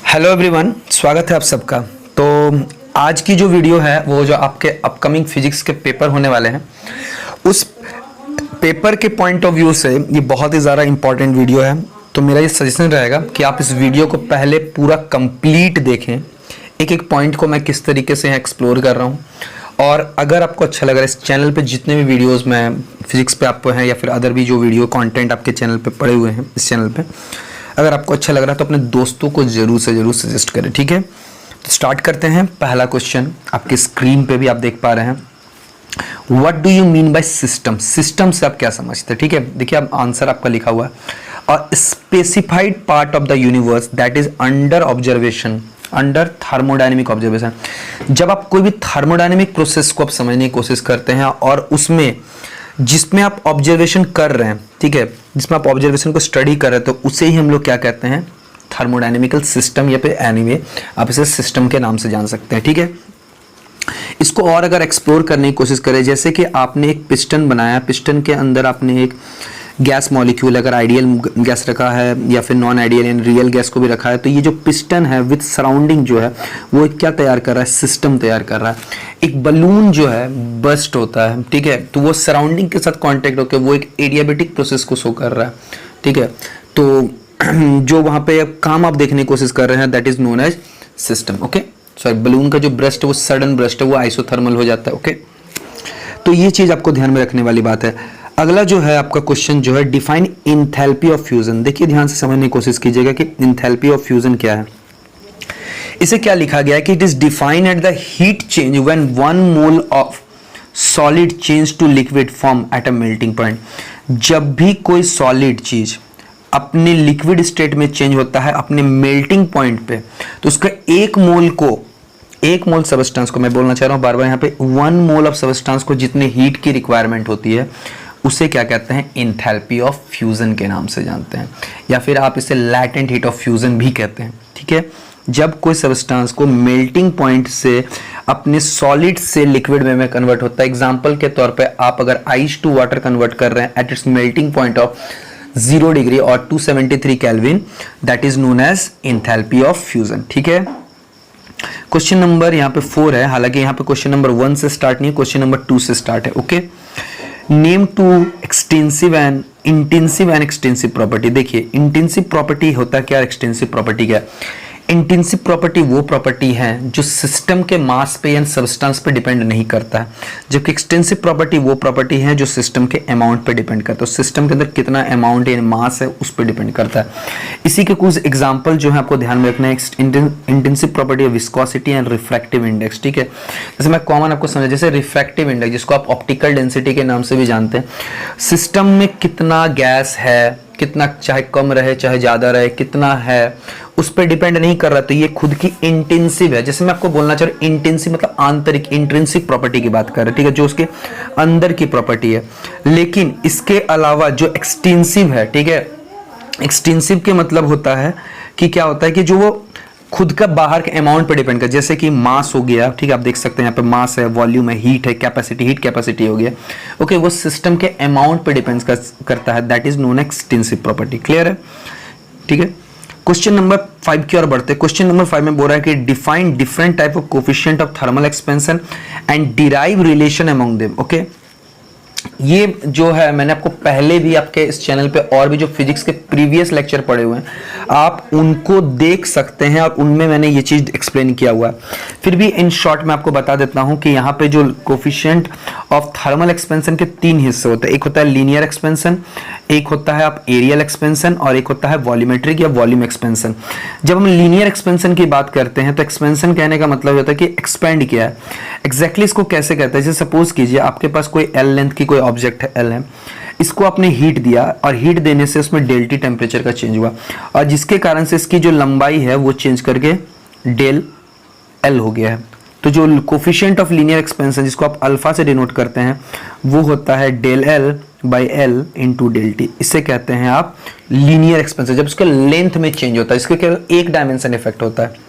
Hello everyone, स्वागत है आप सबका। तो आज की जो वीडियो है वो जो आपके अपकमिंग फिजिक्स के पेपर होने वाले हैं उस पेपर के पॉइंट ऑफ व्यू से ये बहुत ही ज़्यादा इम्पॉर्टेंट वीडियो है। तो मेरा ये सजेशन रहेगा कि आप इस वीडियो को पहले पूरा कंप्लीट देखें, एक एक पॉइंट को मैं किस तरीके से एक्सप्लोर कर रहा हूँ। और अगर आपको अच्छा लग रहा है, इस चैनल पे जितने भी वीडियोस में फिजिक्स पे आपको हैं या फिर अदर भी जो वीडियो कंटेंट आपके चैनल पे पड़े हुए हैं इस चैनल पे, अगर आपको अच्छा लग रहा है तो अपने दोस्तों को जरूर से जरूर सजेस्ट करें, ठीक है। तो स्टार्ट करते हैं। पहला क्वेश्चन आपकी स्क्रीन पे भी आप देख पा रहे हैं। What do you mean by system? System से आप क्या समझते हैं? ठीक है, देखिए आप आंसर आपका लिखा हुआ है, और specified part of the universe that is under observation, under thermodynamic observation. जब आप कोई भी थर्मोडायनेमिक प्रोसेस को आप समझने की कोशिश करते हैं और उसमें जिसमें आप ऑब्जर्वेशन कर रहे हैं, ठीक है, जिसमें आप ऑब्जर्वेशन को स्टडी कर रहे हैं, तो उसे ही हम लोग क्या कहते हैं? थर्मोडायनेमिकल सिस्टम, या फिर एनीवे आप इसे सिस्टम के नाम से जान सकते हैं, ठीक है। इसको और अगर एक्सप्लोर करने की कोशिश करें, जैसे कि आपने एक पिस्टन बनाया, पिस्टन के अंदर आपने एक गैस मॉलिक्यूल, अगर आइडियल गैस रखा है या फिर नॉन आइडियल यानी रियल गैस को भी रखा है, तो ये जो पिस्टन है विद सराउंडिंग जो है वो क्या तैयार कर रहा है? सिस्टम तैयार कर रहा है। एक बलून जो है बस्ट होता है, ठीक है, तो वो सराउंडिंग के साथ कांटेक्ट होकर वो एक एडियाबेटिक प्रोसेस को शो कर रहा है, ठीक है। तो जो वहां पे काम आप देखने की कोशिश कर रहे हैं that is known as system, okay. Sorry, balloon का जो ब्रस्ट है वो सडन ब्रस्ट है, वो आइसोथर्मल हो जाता है, ओके। तो ये चीज आपको ध्यान में रखने वाली बात है। अगला जो है आपका क्वेश्चन जो है डिफाइन इंथैल्पी ऑफ फ्यूजन। देखिए ध्यान से समझने की कोशिश कीजिएगा कि इंथैल्पी ऑफ फ्यूजन क्या है। इसे क्या लिखा गया है कि it is defined at the heat change when 1 mole of solid change to liquid form at a melting point. जब भी कोई सॉलिड चीज अपने लिक्विड स्टेट में चेंज होता है अपने मेल्टिंग पॉइंट पे, तो उसका एक मोल सबस्टेंस को, मैं बोलना चाह रहा हूं बार बार यहाँ पे, 1 मोल ऑफ सबस्टेंस को जितने हीट की रिक्वायरमेंट होती है उसे क्या कहते हैं? इंथैल्पी ऑफ फ्यूजन के नाम से जानते हैं, या फिर आप इसे लैटेंट हीट ऑफ फ्यूजन भी कहते हैं, ठीक है। जब कोई सबस्टेंस को मेल्टिंग पॉइंट से अपने सॉलिड से लिक्विड में कन्वर्ट होता है, एग्जांपल के तौर पे आप अगर आइस टू वाटर कन्वर्ट कर रहे हैं at its melting point of 0 degree और 273 kelvin, that is known as enthalpy of fusion, ठीक है। क्वेश्चन नंबर यहाँ पे 4 है, हालांकि यहाँ पे क्वेश्चन नंबर 1 से स्टार्ट नहीं है, क्वेश्चन नंबर 2 से स्टार्ट है, okay. Name two extensive and intensive and extensive property. देखिए इंटेंसिव प्रॉपर्टी होता क्या, एक्सटेंसिव प्रॉपर्टी क्या? इंटेंसिव प्रॉपर्टी वो प्रॉपर्टी है जो सिस्टम के मास पे या सब्सटेंस पे डिपेंड नहीं करता है, जबकि एक्सटेंसिव प्रॉपर्टी वो प्रॉपर्टी है जो सिस्टम के अमाउंट पे डिपेंड करता है। तो सिस्टम के अंदर कितना अमाउंट या मास है उस पर डिपेंड करता है। इसी के कुछ एग्जाम्पल जो है आपको ध्यान में रखना है। इंटेंसिव प्रॉपर्टी है विस्कोसिटी एंड रिफ्रैक्टिव इंडेक्स, ठीक है। जैसे मैं कॉमन आपको समझा, जैसे रिफ्रैक्टिव इंडेक्स जिसको आप ऑप्टिकल डेंसिटी के नाम से भी जानते हैं, सिस्टम में कितना गैस है, कितना चाहे कम रहे चाहे ज्यादा रहे, कितना है उस पर डिपेंड नहीं कर रहा, तो ये खुद की इंटेंसिव है। जैसे मैं आपको बोलना चाह रहा हूं, इंटेंसिव मतलब आंतरिक, इंट्रिंसिक प्रॉपर्टी की बात कर रहे हैं, ठीक है, जो उसके अंदर की प्रॉपर्टी है। लेकिन इसके अलावा जो एक्सटेंसिव है, ठीक है, एक्सटेंसिव के मतलब होता है कि क्या होता है कि जो वो खुद का बाहर के अमाउंट पर डिपेंड कर, जैसे कि मास हो गया, ठीक है, आप देख सकते हैं यहाँ पे मास है, वॉल्यूम है, हीट है, कैपेसिटी, हीट कैपेसिटी हो गया, ओके, वो सिस्टम के अमाउंट पे डिपेंड करता है, that is known extensive property. Clear है, ठीक है। क्वेश्चन नंबर 5 की ओर बढ़ते हैं। क्वेश्चन नंबर 5 में बोल रहा है कि define different type of coefficient of thermal expansion and derive relation among them, okay. ये जो है मैंने आपको पहले भी आपके इस चैनल पे और भी जो फिजिक्स के प्रीवियस लेक्चर पढ़े हुए हैं आप उनको देख सकते हैं, और उनमें मैंने ये चीज एक्सप्लेन किया हुआ है। फिर भी इन शॉर्ट में आपको बता देता हूं कि यहाँ पे जो कोफिशिएंट ऑफ थर्मल एक्सपेंशन के 3 हिस्से होते हैं। एक होता है लीनियर एक्सपेंशन, एक होता है आप एरियल एक्सपेंशन, और एक होता है वॉल्यूमेट्रिक या वॉल्यूम एक्सपेंशन। जब हम लीनियर एक्सपेंशन की बात करते हैं तो एक्सपेंशन कहने का मतलब होता है कि एक्सपेंड किया है। एग्जैक्टली इसको कैसे कहते हैं? जैसे सपोज कीजिए आपके पास कोई एल लेंथ की कोई ऑब्जेक्ट है, एल है, इसको आपने हीट दिया और हीट देने से उसमें डेल्टी टेम्परेचर का चेंज हुआ, और जिसके कारण से इसकी जो लंबाई है वो चेंज करके डेल एल हो गया है। तो जो कोफिशिएंट ऑफ लीनियर एक्सपेंशन जिसको आप अल्फा से डिनोट करते हैं वो होता है del L by L into del T. इसे कहते हैं आप लीनियर एक्सपेंशन, जब उसके लेंथ में चेंज होता है, इसके केवल एक डायमेंशन इफेक्ट होता है।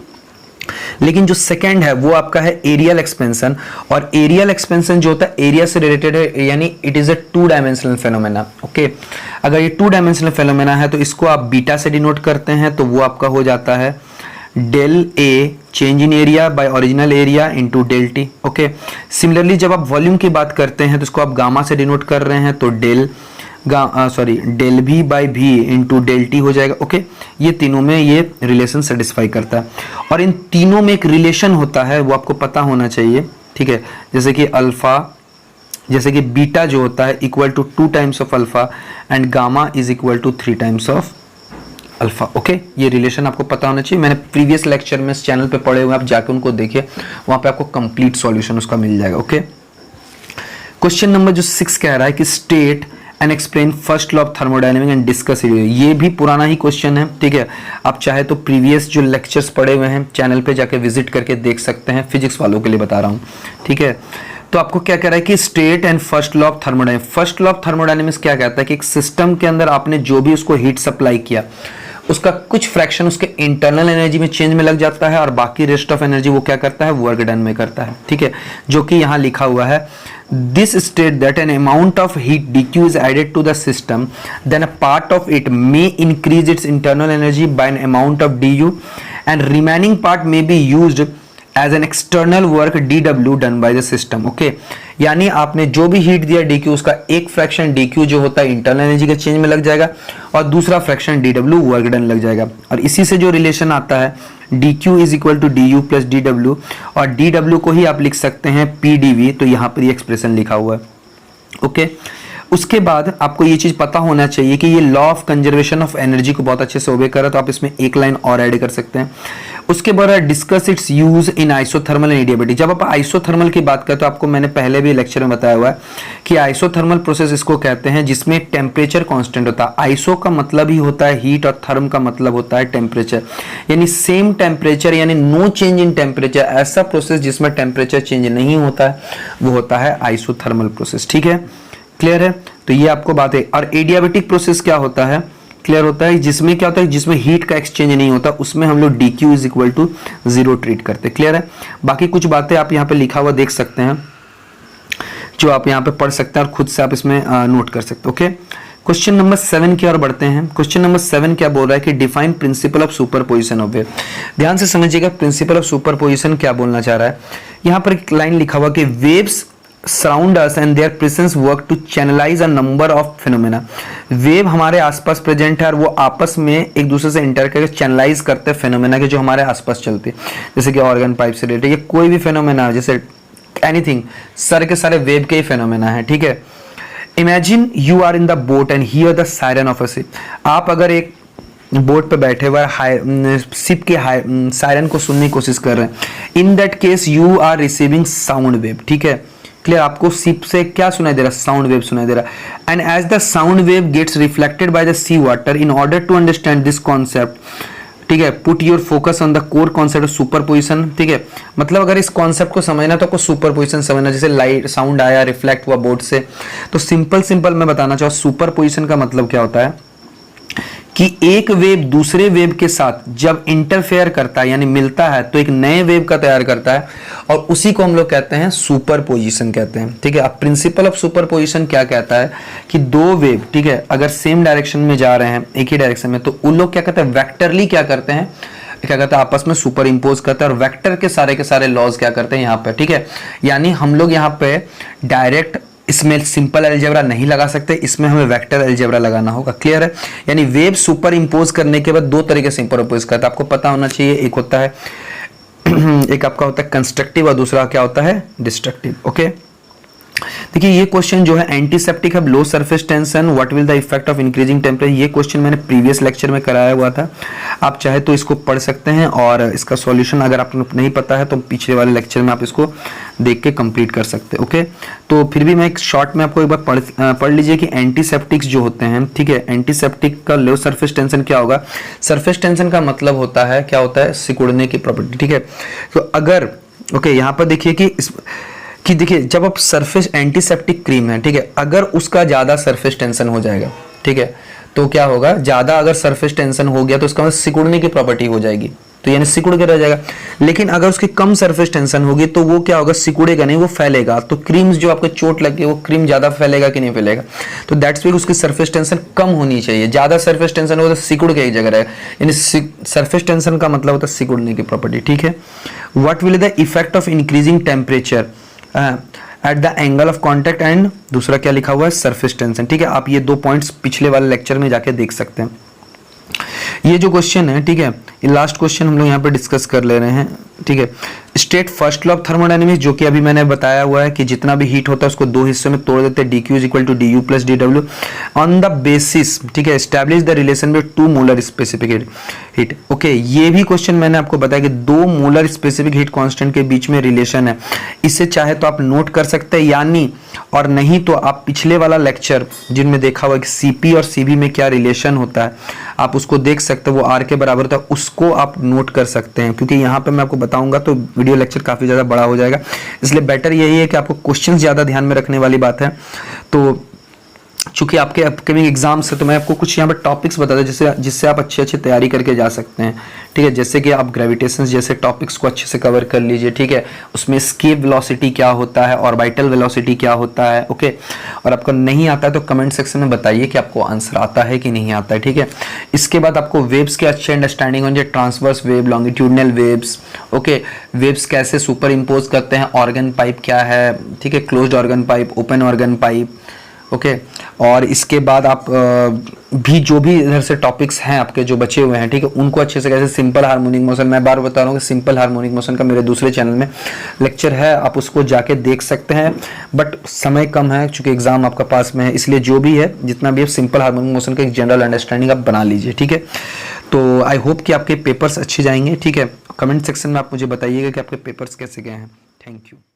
लेकिन जो सेकंड है वो आपका है एरियल एक्सपेंशन, और एरियल एक्सपेंशन जो होता है एरिया से रिलेटेड है, यानी it is a 2 dimensional phenomena, okay. अगर ये 2 डायमेंशनल फेनोमेना है तो इसको आप बीटा से डिनोट करते हैं, तो वो आपका हो जाता है del A change in area by original area into del T. Okay, similarly जब आप वॉल्यूम की बात करते हैं तो इसको आप गामा से डिनोट कर रहे हैं, तो डेल भी बाई भी इंटू डेल टी हो जाएगा। ओके, ये तीनों में ये रिलेशन सेटिस्फाई करता है, और इन तीनों में एक रिलेशन होता है वो आपको पता होना चाहिए, ठीक है। जैसे कि बीटा जो होता है equal to 2 times of alpha and gamma is equal to 3 times of alpha. Okay, ये रिलेशन आपको पता होना चाहिए। मैंने प्रीवियस लेक्चर में इस चैनल पे पढ़े हुए, आप जाके उनको देखिए, वहां पे आपको कंप्लीट सॉल्यूशन उसका मिल जाएगा। ओके, क्वेश्चन नंबर जो 6 कह रहा है कि state and explain first law of thermodynamics and discuss it. ये भी पुराना ही क्वेश्चन है, ठीक है। आप चाहे तो प्रीवियस जो लेक्चर्स पढ़े हुए हैं चैनल पे जाके विजिट करके देख सकते हैं, फिजिक्स वालों के लिए बता रहा हूँ, ठीक है। तो आपको क्या कह रहा है कि state and first law of thermodynamics. First law of thermodynamics क्या कहता है कि एक सिस्टम के अंदर आपने जो भी उसको हीट सप्लाई किया, उसका कुछ फ्रैक्शन उसके इंटरनल एनर्जी में चेंज में लग जाता है, और बाकी रेस्ट ऑफ एनर्जी वो क्या करता है, वर्क डन में करता है, ठीक है। जो कि यहाँ लिखा हुआ है, this state that an amount of heat dq is added to the system, then a part of it may increase its internal energy by an amount of du and remaining part may be used as an external work dw done by the system। Okay, यानी आपने जो भी heat दिया dq, उसका एक fraction dq जो होता है इंटरनल एनर्जी के चेंज में लग जाएगा, और दूसरा फ्रैक्शन dw वर्क डन लग जाएगा। और इसी से जो रिलेशन आता है dq is equal to du plus dw, और dw को ही आप लिख सकते हैं pdv, तो यहाँ पर ये एक्सप्रेशन लिखा हुआ है। ओके, उसके बाद आपको ये चीज पता होना चाहिए कि ये law of conservation of energy को बहुत अच्छे से ओबे कर रहा है, तो आप इसमें एक लाइन और ऐड कर सकते हैं। उसके बाद discuss it's use in isothermal and adiabatic. जब आप आइसोथर्मल की बात करें तो आपको मैंने पहले भी लेक्चर में बताया हुआ है कि आइसोथर्मल प्रोसेस इसको कहते हैं जिसमें टेम्परेचर कांस्टेंट होता है। आइसो का मतलब ही होता है हीट, और थर्म का मतलब होता है टेम्परेचर, यानी सेम टेम्परेचर, यानी नो चेंज इन टेम्परेचर। ऐसा प्रोसेस जिसमें टेम्परेचर चेंज नहीं होता है वो होता है आइसोथर्मल प्रोसेस, ठीक है। क्लियर है, तो ये आपको बात है। और एडियाबेटिक प्रोसेस क्या होता है, क्लियर होता है, जिसमें क्या होता है, जिसमें हीट का एक्सचेंज नहीं होता, उसमें हम लोग dq is equal to 0 treat करते हैं। क्लियर है, बाकी कुछ बातें आप यहाँ पे लिखा हुआ देख सकते हैं, जो आप यहाँ पे पढ़ सकते हैं और खुद से आप इसमें नोट कर सकते हैं। ओके, क्वेश्चन नंबर 7 की ओर बढ़ते हैं। क्वेश्चन नंबर 7 क्या बोल रहा है कि define principle of superposition of wave. ध्यान से समझिएगा, प्रिंसिपल ऑफ सुपरपोजिशन क्या बोलना चाह रहा है। यहाँ पर एक लाइन लिखा हुआ कि waves surround us and their presence work to channelize a number of phenomena। Wave हमारे आसपास प्रेजेंट है और वो आपस में एक दूसरे से इंटर करके चैनलाइज करते हैं फेनोमेना के जो हमारे आसपास चलते हैं, जैसे कि ऑर्गन पाइप से रिलेटेड, ये कोई भी फेनोमेना, जैसे एनीथिंग, सारे के सारे वेव के ही फेनोमेना है, ठीक है। Imagine you are in the boat and hear the siren of a ship. आप अगर एक बोट पे बैठे हुए शिप के सायरन को सुनने की कोशिश कर रहे हैं, in that case you are receiving sound wave, ठीक है। क्लियर, आपको शिप से क्या सुनाई दे रहा है, साउंड वेव सुनाई दे रहा है। And as the sound wave gets reflected by the sea water, in order to understand this concept, ठीक है, put your focus on the core concept of superposition, ठीक है। मतलब अगर इस कॉन्सेप्ट को समझना तो आपको सुपरपोजिशन समझना, जैसे लाइट साउंड आया रिफ्लेक्ट हुआ बोट से, तो सिंपल मैं बताना चाहूँ सुपरपोजिशन का मतलब क्या होता है कि एक वेव दूसरे वेव के साथ जब इंटरफेयर करता है यानी मिलता है तो एक नए वेव का तैयार करता है, और उसी को हम लोग कहते हैं सुपरपोजिशन कहते हैं, ठीक है। अब प्रिंसिपल ऑफ सुपरपोजिशन क्या कहता है कि दो वेव, ठीक है, अगर सेम डायरेक्शन में जा रहे हैं, एक ही डायरेक्शन में, तो उन लोग क्या कहते हैं, वेक्टरली क्या करते हैं, क्या कहते हैं, आपस में सुपर इंपोज करते हैं, और वेक्टर के सारे लॉज क्या करते हैं यहाँ पे, ठीक है। यानी हम लोग यहाँ पे डायरेक्ट इसमें सिंपल अलजेब्रा नहीं लगा सकते, इसमें हमें वेक्टर अलजेब्रा लगाना होगा। क्लियर है, यानी वेव सुपर इंपोज करने के बाद दो तरीके से सुपर इंपोज करता है, आपको पता होना चाहिए। एक होता है एक आपका होता है कंस्ट्रक्टिव और दूसरा क्या होता है, डिस्ट्रक्टिव। ओके, देखिए ये क्वेश्चन जो है एंटीसेप्टिक है, low surface tension, what will the effect of increasing temperature. ये क्वेश्चन मैंने प्रीवियस लेक्चर में कराया हुआ था, आप चाहे तो इसको पढ़ सकते हैं, और इसका सॉल्यूशन अगर आपको नहीं पता है तो पिछले वाले लेक्चर में आप इसको देख के कंप्लीट कर सकते हैं। ओके, तो फिर भी मैं एक शॉर्ट में आपको एक बार पढ़ लीजिए कि एंटीसेप्टिक्स जो होते हैं, ठीक है, एंटीसेप्टिक का लो सरफेस टेंशन क्या होगा। सरफेस टेंशन का मतलब होता है क्या होता है, सिकुड़ने की प्रॉपर्टी, ठीक है। तो अगर ओके यहाँ पर देखिए कि देखिए जब आप सरफेस एंटीसेप्टिक क्रीम है, ठीक है, अगर उसका ज्यादा सरफेस टेंशन हो जाएगा, ठीक है, तो क्या होगा, ज्यादा अगर सरफेस टेंशन हो गया तो उसका मतलब सिकुड़ने की प्रॉपर्टी हो जाएगी, तो यानी सिकुड़ के रह जाएगा। लेकिन अगर उसकी कम सरफेस टेंशन होगी तो वो क्या होगा, सिकुड़ेगा नहीं, वो फैलेगा। तो क्रीम्स जो आपको चोट लगी वो क्रीम ज्यादा फैलेगा कि नहीं फैलेगा, तो दैट्स वी उसकी सरफेस टेंशन कम होनी चाहिए। ज्यादा सरफेस टेंशन होगा तो सिकुड़ के एक जगह रहेगा, यानी सरफेस टेंशन का मतलब होता है सिकुड़ने की प्रॉपर्टी, ठीक है। What will the effect of increasing temperature at the angle of contact and दूसरा क्या लिखा हुआ है, सरफेस टेंशन, ठीक है। आप ये 2 पॉइंट्स पिछले वाले लेक्चर में जाके देख सकते हैं। ये जो क्वेश्चन है, ठीक है, ये लास्ट क्वेश्चन हम लोग यहाँ पे डिस्कस कर ले रहे हैं, ठीक है। State first law of thermodynamics, जो कि अभी मैंने बताया हुआ है कि जितना भी हीट होता है उसको 2 हिस्सों में तोड़ देते हैं, dq is equal to du plus dw on the basis, ठीक है, establish the relation with 2 molar specific heat. Okay, ये भी क्वेश्चन मैंने आपको बताया कि 2 मोलर स्पेसिफिक हीट कांस्टेंट के बीच में रिलेशन है। इसे चाहे तो आप नोट कर सकते हैं यानी, और नहीं तो आप पिछले वाला लेक्चर जिनमें देखा हुआ कि Cp और Cv में क्या रिलेशन होता है आप उसको देख सकते हैं, वो R के बराबर होता है, उसको आप नोट कर सकते हैं। क्योंकि यहाँ पे मैं आपको बताऊंगा तो वीडियो लेक्चर काफी ज्यादा बड़ा हो जाएगा, इसलिए बेटर यही है कि आपको क्वेश्चंस ज्यादा ध्यान में रखने वाली बात है। तो चूंकि आपके अपकमिंग एग्जाम्स है तो मैं आपको कुछ यहाँ पर टॉपिक्स बता दूं जिससे आप अच्छी तैयारी करके जा सकते हैं, ठीक है। जैसे कि आप ग्रेविटेशन जैसे टॉपिक्स को अच्छे से कवर कर लीजिए, ठीक है। उसमें एस्केप वेलोसिटी क्या होता है, ऑर्बिटल वेलोसिटी क्या होता है, ओके। और आपको नहीं आता है तो कमेंट सेक्शन में बताइए कि आपको आंसर आता है कि नहीं आता है, ठीक है। इसके बाद आपको वेव्स के अच्छे अंडरस्टैंडिंग होनी चाहिए, transverse wave, longitudinal waves, okay. Waves कैसे सुपर इम्पोज करते हैं, ऑर्गन पाइप क्या है, ठीक है, closed organ pipe, open organ pipe, okay. और इसके बाद आप भी जो भी इधर से टॉपिक्स हैं आपके जो बचे हुए हैं, ठीक है, उनको अच्छे से कैसे सिंपल हार्मोनिक मोशन, मैं बार बता रहा हूँ कि सिंपल हार्मोनिक मोशन का मेरे दूसरे चैनल में लेक्चर है, आप उसको जाके देख सकते हैं। बट समय कम है चूंकि एग्जाम आपका पास में है, इसलिए जो भी है जितना भी है सिंपल हार्मोनिक मोशन का एक जनरल अंडरस्टैंडिंग आप बना लीजिए, ठीक है। तो आई होप कि आपके पेपर्स अच्छे जाएंगे, ठीक है। कमेंट सेक्शन में आप मुझे बताइएगा कि आपके पेपर्स कैसे गए हैं। Thank you.